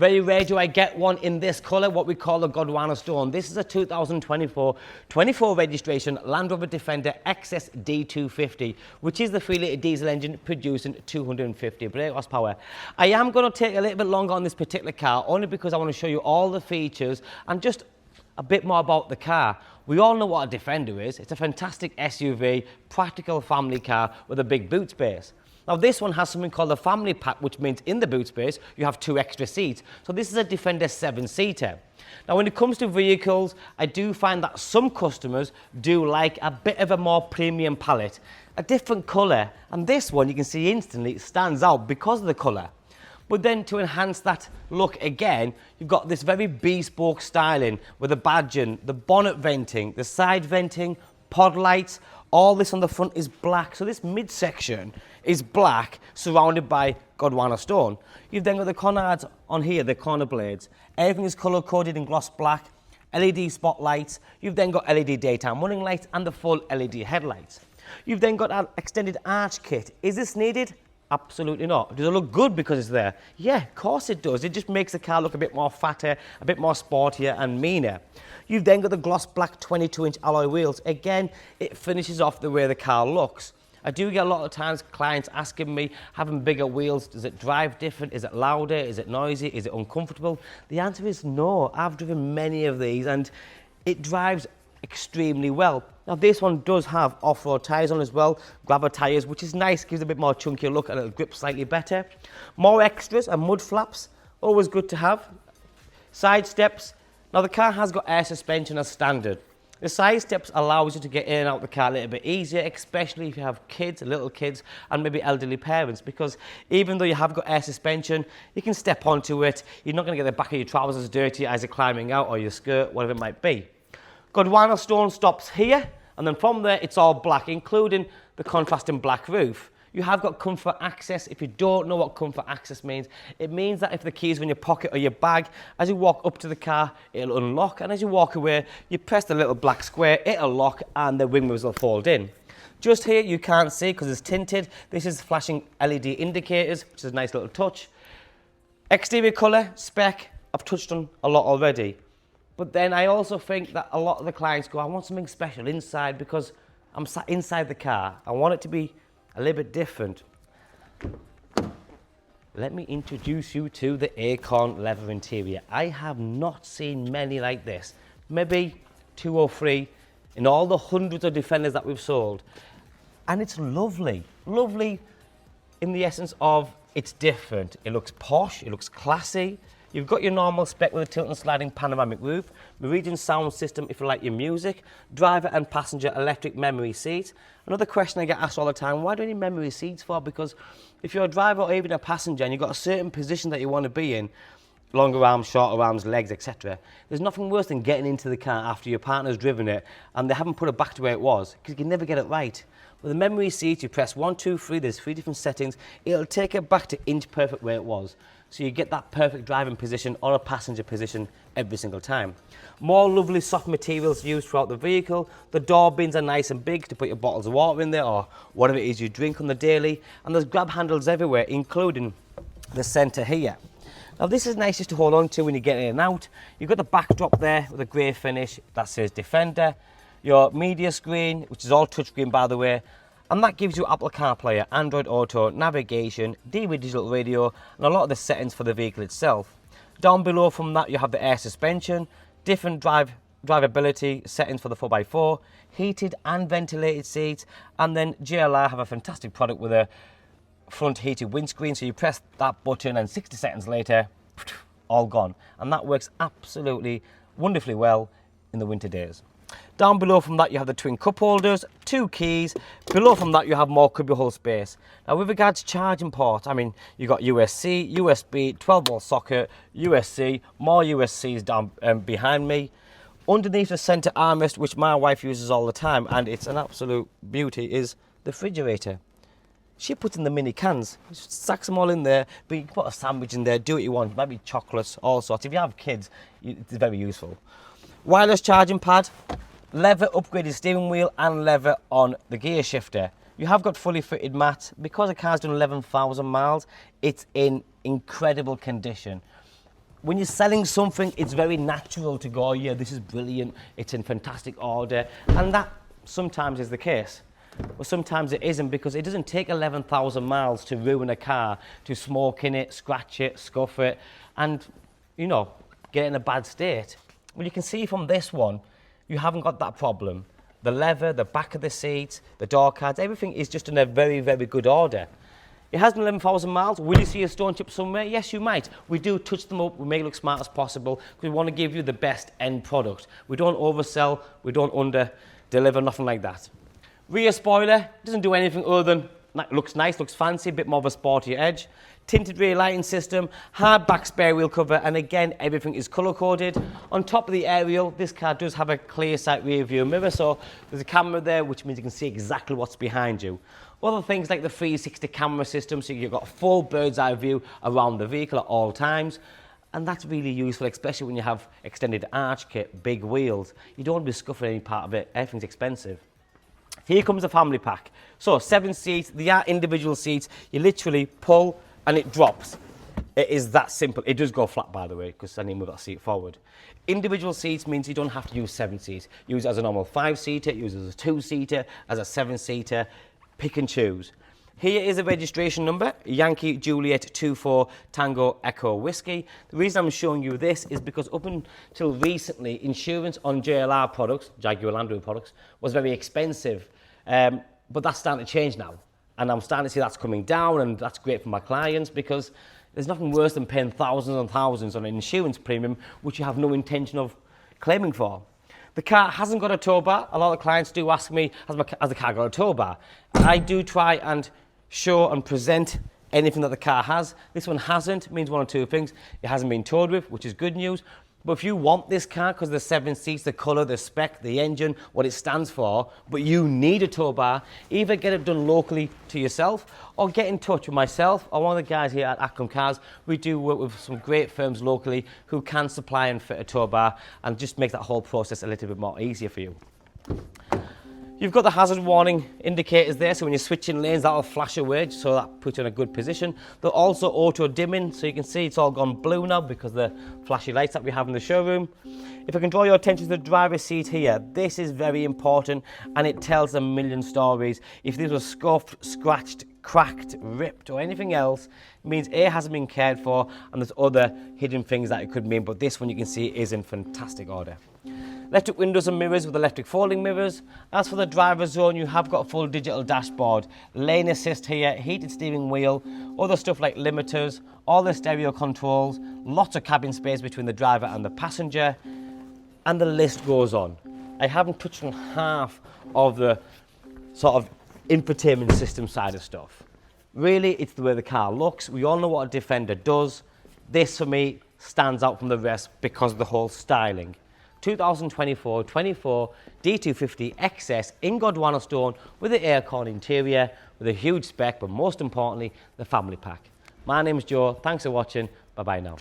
Very rare do I get one in this colour, what we call the Gondwana stone. This is a 2024 24 registration Land Rover Defender XS D250, which is the 3-litre diesel engine producing 250 brake horsepower. I am going to take a little bit longer on this particular car, only because I want to show you all the features and just a bit more about the car. We all know what a Defender is. It's a fantastic SUV, practical family car with a big boot space. Now this one has something called a family pack, which means in the boot space you have 2 extra seats. So this is a Defender 7-seater. Now when it comes to vehicles, I do find that some customers do like a bit of a more premium palette, a different colour, and this one you can see instantly stands out because of the colour. But then to enhance that look again, you've got this very bespoke styling with the badging, the bonnet venting, the side venting, pod lights. All this on the front is black, so this midsection is black, surrounded by Gondwana stone. You've then got the canards on here, the corner blades. Everything is colour-coded in gloss black, LED spotlights. You've then got LED daytime running lights and the full LED headlights. You've then got an extended arch kit. Is this needed? Absolutely not. Does it look good because it's there? Yeah, of course it does. It just makes the car look a bit more fatter, a bit more sportier and meaner. You've then got the gloss black 22-inch alloy wheels. Again, it finishes off the way the car looks. I do get a lot of times clients asking me, having bigger wheels, does it drive different? Is it louder? Is it noisy? Is it uncomfortable? The answer is no. I've driven many of these and it drives extremely well. Now this one does have off-road tyres on as well, grabber tyres, which is nice, gives a bit more chunkier look and it'll grip slightly better. More extras and mud flaps, always good to have. Side steps. Now the car has got air suspension as standard. The side steps allows you to get in and out of the car a little bit easier, especially if you have kids, little kids, and maybe elderly parents, because even though you have got air suspension, you can step onto it. You're not going to get the back of your trousers dirty as you're climbing out, or your skirt, whatever it might be. Gondwana stone stops here, and then from there it's all black, including the contrasting black roof. You have got comfort access. If you don't know what comfort access means, it means that if the keys are in your pocket or your bag, as you walk up to the car, it'll unlock, and as you walk away, you press the little black square, it'll lock, and the wing mirrors will fold in. Just here, you can't see because it's tinted. This is flashing LED indicators, which is a nice little touch. Exterior colour, spec, I've touched on a lot already. But then I also think that a lot of the clients go, I want something special inside because I'm sat inside the car. I want it to be a little bit different. Let me introduce you to the Acorn leather interior. I have not seen many like this. Maybe 2 or 3 in all the hundreds of Defenders that we've sold. And it's lovely. Lovely in the essence of it's different. It looks posh, it looks classy. You've got your normal spec with a tilt and sliding panoramic roof, Meridian sound system if you like your music, driver and passenger electric memory seats. Another question I get asked all the time, why do you need memory seats for? Because if you're a driver or even a passenger and you've got a certain position that you want to be in, longer arms, shorter arms, legs, etc. There's nothing worse than getting into the car after your partner's driven it and they haven't put it back to where it was, because you can never get it right. With the memory seat, you press 1, 2, 3, there's 3 different settings, it'll take it back to inch perfect where it was. So you get that perfect driving position or a passenger position every single time. More lovely soft materials used throughout the vehicle. The door bins are nice and big to put your bottles of water in there or whatever it is you drink on the daily. And there's grab handles everywhere, including the centre here. Now this is nice just to hold on to when you get in and out. You've got the backdrop there with a grey finish that says Defender. Your media screen, which is all touchscreen by the way, and that gives you Apple CarPlay, Android Auto, navigation, DV digital radio, and a lot of the settings for the vehicle itself. Down below from that you have the air suspension, different drivability settings for the 4x4, heated and ventilated seats, and then JLR have a fantastic product with a front heated windscreen, so you press that button and 60 seconds later, all gone. And that works absolutely wonderfully well in the winter days. Down below from that you have the twin cup holders, 2 keys. Below from that you have more cubbyhole space. Now with regards to charging ports, I mean you've got USB, USB, 12-volt socket, USB, more USBs down behind me. Underneath the centre armrest, which my wife uses all the time and it's an absolute beauty, is the refrigerator. She puts in the mini cans, sacks them all in there, but you can put a sandwich in there, do what you want, maybe chocolates, all sorts. If you have kids, it's very useful. Wireless charging pad, leather upgraded steering wheel and leather on the gear shifter. You have got fully fitted mats. Because the car's done 11,000 miles, it's in incredible condition. when you're selling something, it's very natural to go, yeah, this is brilliant, it's in fantastic order, and that sometimes is the case. But sometimes it isn't, because it doesn't take 11,000 miles to ruin a car, to smoke in it, scratch it, scuff it, and, you know, get it in a bad state. Well, you can see from this one, you haven't got that problem. The leather, the back of the seat, the door cards, everything is just in a very, very good order. It has 11,000 miles. Will you see a stone chip somewhere? Yes, you might. We do touch them up. We make it look smart as possible because we want to give you the best end product. We don't oversell. We don't under-deliver, nothing like that. Rear spoiler doesn't do anything other than looks nice, looks fancy, a bit more of a sporty edge. Tinted rear lighting system, hard back spare wheel cover, and again, everything is colour-coded. On top of the aerial, this car does have a Clearsight rear view mirror, so there's a camera there, which means you can see exactly what's behind you. Other things like the 360 camera system, so you've got a full bird's eye view around the vehicle at all times. And that's really useful, especially when you have extended arch kit, big wheels. You don't want to be scuffing any part of it, everything's expensive. Here comes the family pack. So 7 seats, they are individual seats. You literally pull and it drops. It is that simple. It does go flat, by the way, because I need to move that seat forward. Individual seats means you don't have to use 7 seats. Use it as a normal 5-seater, use it as a 2-seater, as a 7-seater. Pick and choose. Here is a registration number, Yankee Juliet 24 Tango Echo Whiskey. The reason I'm showing you this is because up until recently, insurance on JLR products, Jaguar Land Rover products, was very expensive. But that's starting to change now. And I'm starting to see that's coming down, and that's great for my clients because there's nothing worse than paying thousands and thousands on an insurance premium, which you have no intention of claiming for. The car hasn't got a tow bar. A lot of clients do ask me, has the car got a tow bar? I do try and show and present anything that the car has. This one hasn't, means one or two things. It hasn't been towed with, which is good news. But if you want this car, because the 7 seats, the colour, the spec, the engine, what it stands for, but you need a tow bar, either get it done locally to yourself or get in touch with myself or one of the guys here at Acorn Cars. We do work with some great firms locally who can supply and fit a tow bar and just make that whole process a little bit more easier for you. You've got the hazard warning indicators there, so when you're switching lanes, that'll flash away, so that puts you in a good position. They're also auto dimming, so you can see it's all gone blue now because of the flashy lights that we have in the showroom. If I can draw your attention to the driver's seat here, this is very important and it tells a million stories. If these were scuffed, scratched, cracked, ripped or anything else, it means A, it hasn't been cared for, and there's other hidden things that it could mean, but this one you can see is in fantastic order. Electric windows and mirrors with electric folding mirrors. As for the driver's zone, you have got a full digital dashboard, lane assist here, heated steering wheel, other stuff like limiters, all the stereo controls, lots of cabin space between the driver and the passenger, and the list goes on. I haven't touched on half of the sort of infotainment system side of stuff. Really, it's the way the car looks. We all know what a Defender does. This, for me, stands out from the rest because of the whole styling. 2024 D250 XS in Gondwana stone with the Acorn interior, with a huge spec, but most importantly, the family pack. My name's Joe. Thanks for watching. Bye-bye now.